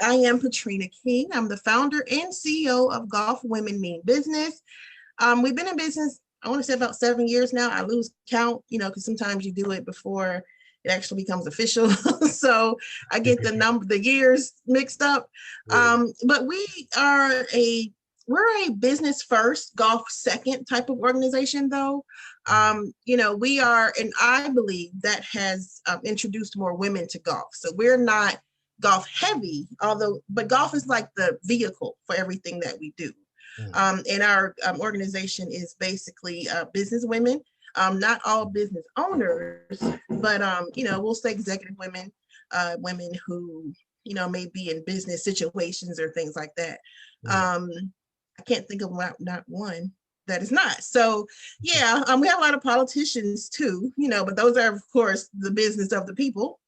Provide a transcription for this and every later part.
I am Patrina King. I'm the founder and CEO of Golf Women Mean Business. We've been in business, I want to say about 7 years now. I lose count, because sometimes you do it before it actually becomes official. So I get the years mixed up. But we're a business first, golf second type of organization though. We are, and I believe that has introduced more women to golf. So we're not golf heavy, but golf is like the vehicle for everything that we do. And our organization is basically business women, not all business owners, but we'll say executive women, women who may be in business situations or things like that. I can't think of not one that is not. So yeah, we have a lot of politicians too, but those are of course the business of the people.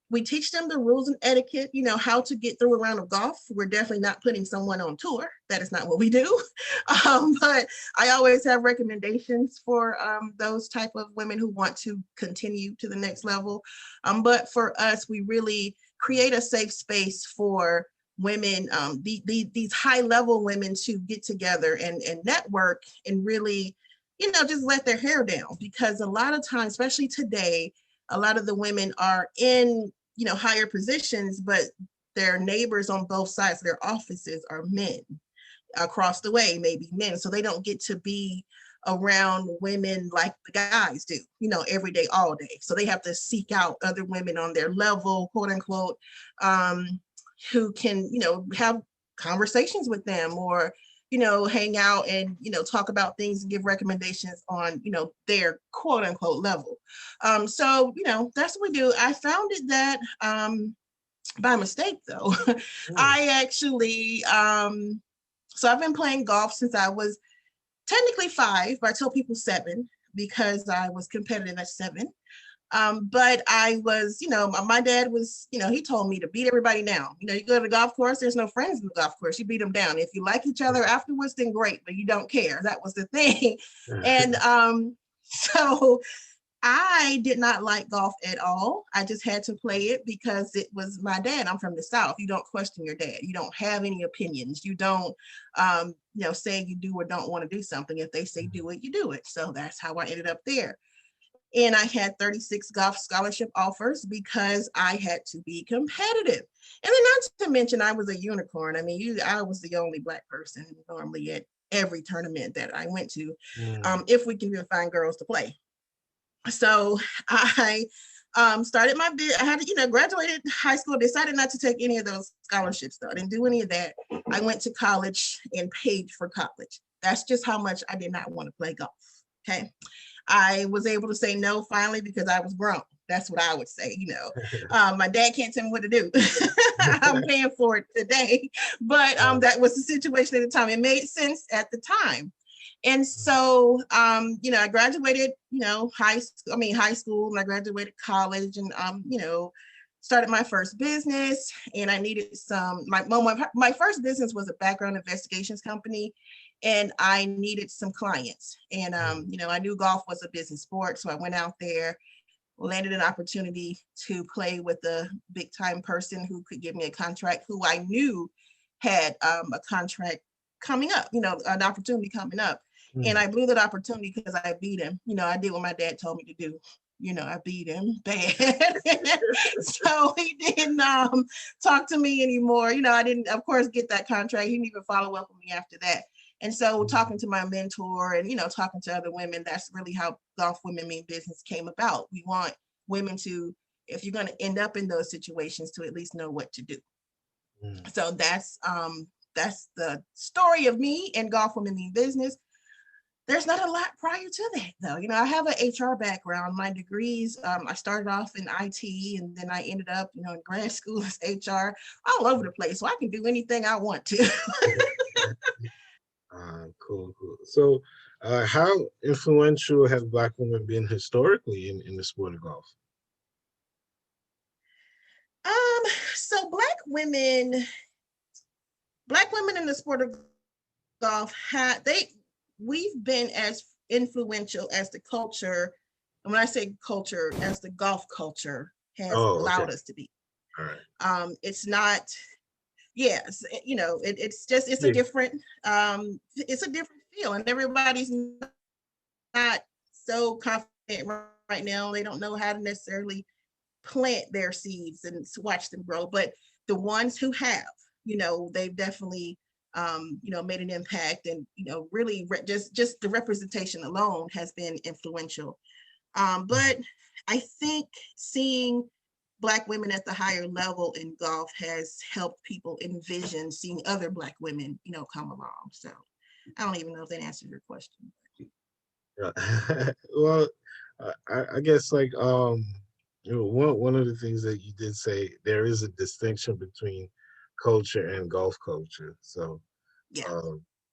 We teach them the rules and etiquette, how to get through a round of golf. We're definitely not putting someone on tour. That is not what we do. But I always have recommendations for those type of women who want to continue to the next level. But for us, we really create a safe space for women, these high level women to get together and network and really, just let their hair down. Because a lot of times, especially today, a lot of the women are in, higher positions, but their neighbors on both sides of their offices are men across the way, maybe men. So they don't get to be around women like the guys do, every day, all day. So they have to seek out other women on their level, quote unquote, who can, have conversations with them or, hang out and, talk about things and give recommendations on, their quote unquote level. So, that's what we do. I founded that by mistake though. I actually, so I've been playing golf since I was technically 5, but I tell people 7 because I was competitive at 7. But I was, my dad was, he told me to beat everybody down. You go to the golf course, there's no friends in the golf course. You beat them down. If you like each other afterwards, then great, but you don't care. That was the thing. And so I did not like golf at all. I just had to play it because it was my dad. I'm from the South. You don't question your dad. You don't have any opinions. You don't, say you do or don't want to do something. If they say do it, you do it. So that's how I ended up there. And I had 36 golf scholarship offers because I had to be competitive. And then not to mention, I was a unicorn. I mean, I was the only Black person normally at every tournament that I went to, if we can even find girls to play. So I started my bid. I had to, graduated high school, decided not to take any of those scholarships though. I didn't do any of that. I went to college and paid for college. That's just how much I did not want to play golf. Okay. I was able to say no finally because I was grown. That's what I would say, My dad can't tell me what to do. I'm paying for it today. But that was the situation at the time. It made sense at the time. And so, I graduated, high school, and I graduated college and, started my first business. And I needed my first business was a background investigations company. And I needed some clients. And, I knew golf was a business sport. So I went out there, landed an opportunity to play with a big time person who could give me a contract, who I knew had a contract coming up, an opportunity coming up. And I blew that opportunity because I beat him. I did what my dad told me to do. I beat him bad. So he didn't talk to me anymore. I didn't, of course, get that contract. He didn't even follow up with me after that. And so talking to my mentor and, talking to other women, that's really how Golf Women Mean Business came about. We want women to, if you're going to end up in those situations, to at least know what to do. So that's the story of me and Golf Women Mean Business. There's not a lot prior to that, though. I have an HR background. My degrees, I started off in IT, and then I ended up, in grad school as HR, all over the place. So I can do anything I want to. Cool. So how influential have Black women been historically in the sport of golf? So Black women in the sport of golf we've been as influential as the culture, and when I say culture, as the golf culture has Oh, okay. allowed us to be. All right. It's not, yes, it's just, Yeah. it's a different feel, and everybody's not so confident right now. They don't know how to necessarily plant their seeds and watch them grow. But the ones who have, they've definitely, made an impact, and really just the representation alone has been influential. But I think seeing Black women at the higher level in golf has helped people envision seeing other Black women, come along. So I don't even know if that answered your question. Yeah. Well, I guess like one of the things that you did say, there is a distinction between culture and golf culture. So Yeah.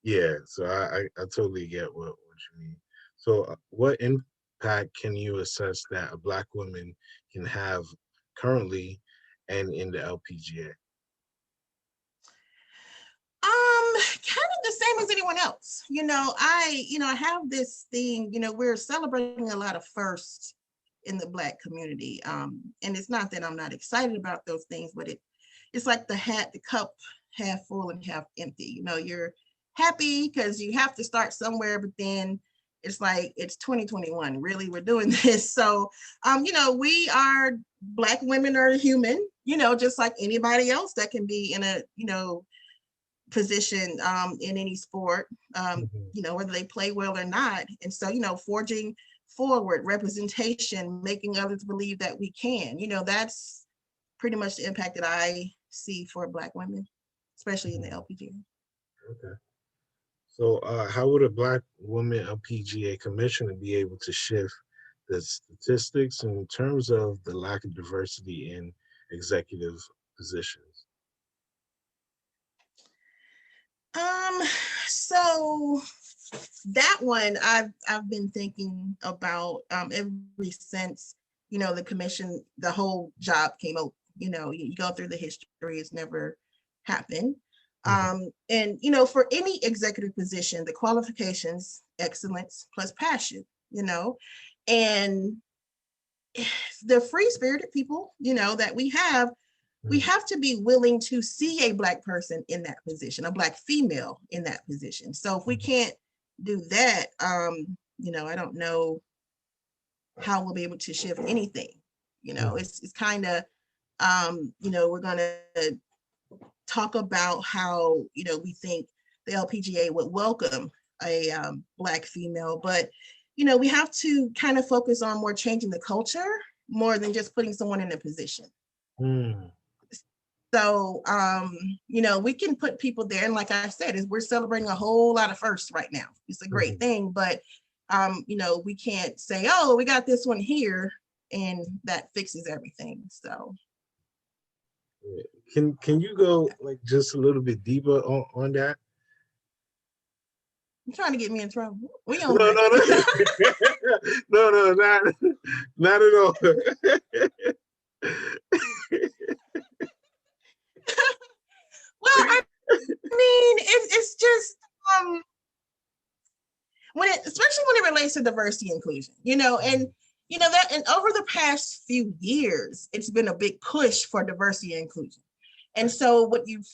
yeah, so I totally get what you mean. So what impact can you assess that a Black woman can have currently and in the LPGA? Kind of the same as anyone else. I have this thing, we're celebrating a lot of firsts in the Black community. And it's not that I'm not excited about those things, but it's like the cup half full and half empty. You're happy because you have to start somewhere, but then it's like it's 2021. Really, we're doing this. So we are Black women are human, just like anybody else that can be in a, position in any sport, Mhm. whether they play well or not. And so, forging forward, representation, making others believe that we can, that's pretty much the impact that I see for Black women, especially in the Mhm. LPGA. Okay. So how would a Black woman LPGA commissioner be able to shift the statistics in terms of the lack of diversity in executive positions? Um, so that one I've been thinking about ever since the commission, the whole job came out. You go through the history, it's never happened. Mhm. And for any executive position, the qualifications, excellence plus passion. And the free spirited people that we Mhm. have to be willing to see a Black person in that position, a Black female in that position. So if we Mhm. can't do that, I don't know how we'll be able to shift anything. Mhm. It's kind of, we're going to talk about how, we think the LPGA would welcome a Black female, but, we have to kind of focus on more changing the culture more than just putting someone in a position. Mhm. So, we can put people there. And like I said, is we're celebrating a whole lot of firsts right now. It's a great Mhm. thing, but, we can't say, oh, we got this one here and that fixes everything. So Yeah. Can you go like just a little bit deeper on that? you're trying to get me in trouble. We on No, here. no, no, no, no, not at all. Well, I mean, it's just, um, especially when it relates to diversity inclusion, that, and over the past few years, it's been a big push for diversity and inclusion. And so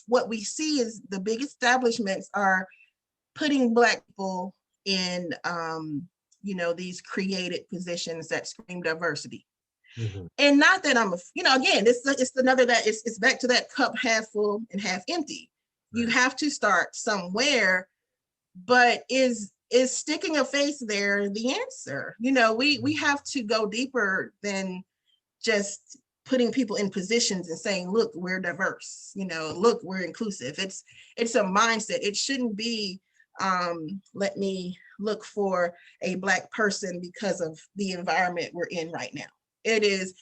what we see is the big establishments are putting Black people in, these created positions that scream diversity. Mhm. And not that again, it's another that it's back to that cup half full and half empty. You Right. have to start somewhere, but is sticking a face there the answer? We have to go deeper than just putting people in positions and saying, look, we're diverse, look, we're inclusive. It's a mindset. It shouldn't be, let me look for a Black person because of the environment we're in right now. It is,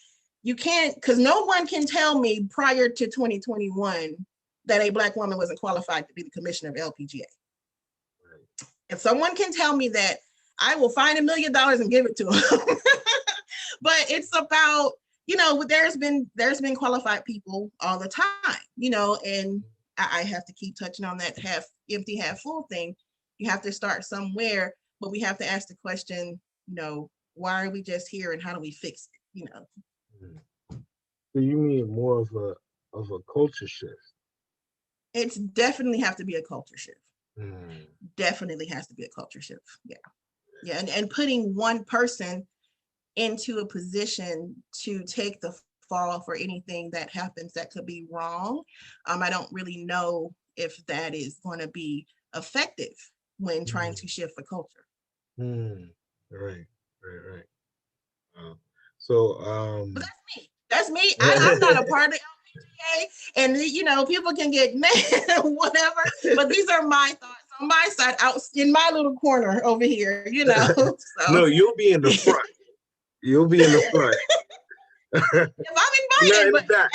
you can't, because no one can tell me prior to 2021 that a Black woman wasn't qualified to be the commissioner of LPGA. Right. If someone can tell me that, I will find $1 million and give it to them. But it's about, there's been qualified people all the time, and I have to keep touching on that half empty, half full thing. You have to start somewhere, but we have to ask the question, why are we just here and how do we fix it? Mhm. So you mean more of a culture shift? It's definitely have to be a culture shift. Mm. Definitely has to be a culture shift. Yeah. Yeah. And putting one person into a position to take the fall for anything that happens that could be wrong. I don't really know if that is going to be effective when trying Mm. to shift the culture. Mm. Right, right. Uh, so, But that's me. That's me. I'm not a part of LPGA, and people can get mad or whatever. But these are my thoughts on my side, out in my little corner over here. no, So you'll be in the front. You'll be in the front. if I'm Not invited, in the but back.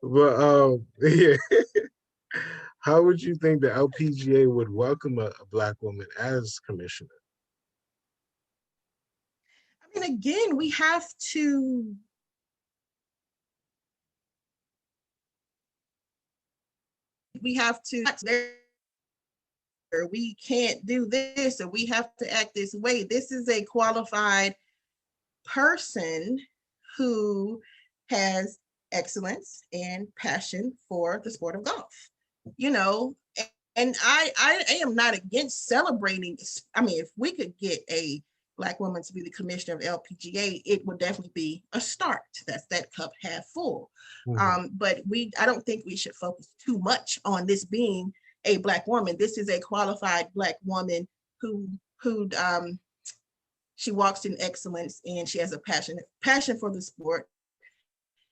But yeah. How would you think the LPGA would welcome a black woman as commissioner? I mean, again, we have to we can't do this or we have to act this way. This is a qualified person who has excellence and passion for the sport of golf. You know, and I am not against celebrating. I mean, if we could get a black woman to be the commissioner of LPGA, it would definitely be a start. That's that cup half full. Mhm. But I don't think we should focus too much on this being a black woman. This is a qualified black woman who she walks in excellence and she has a passion for the sport,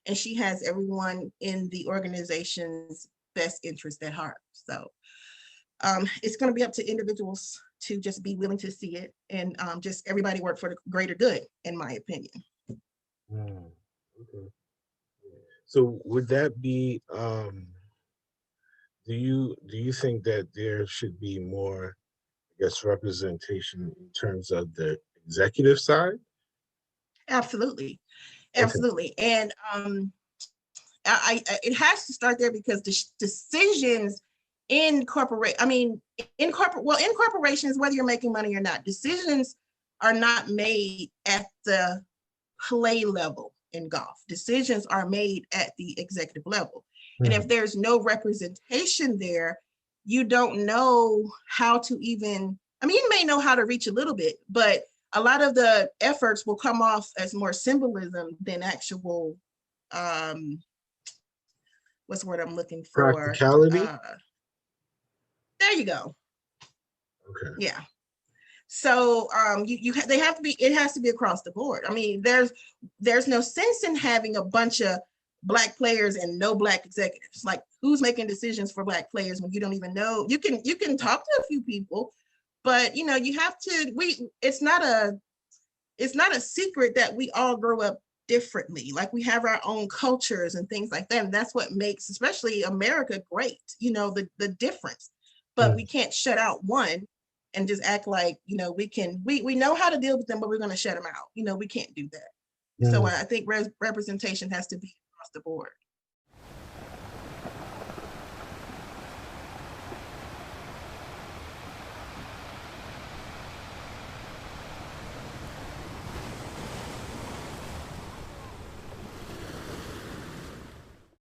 and she has everyone in the organization's best interest at heart. So it's going to be up to individuals to just be willing to see it, and just everybody work for the greater good, in my opinion. Mm. Okay. So would that be do you think that there should be more, I guess, representation in terms of the executive side? Absolutely, Okay. absolutely, and it has to start there because the decisions in corporations, whether you're making money or not, decisions are not made at the play level in golf. Decisions are made at the executive level. And if Mhm. there's no representation there, you don't know how to even, I mean, you may know how to reach a little bit, but a lot of the efforts will come off as more symbolism than actual, um, what's the word I'm looking for? Practicality? Uh, there you go. Okay. Yeah. So they have to be, it has to be across the board. I mean, there's no sense in having a bunch of black players and no black executives. Like, who's making decisions for black players when you don't even know? You can talk to a few people, but you have to, it's not a secret that we all grow up differently. Like, we have our own cultures and things like that. And that's what makes, especially America, great, the difference. But we Mhm. can't shut out one and just act like, we know how to deal with them, but we're going to shut them out. We can't do that. So Mhm. I think representation has to be across the board.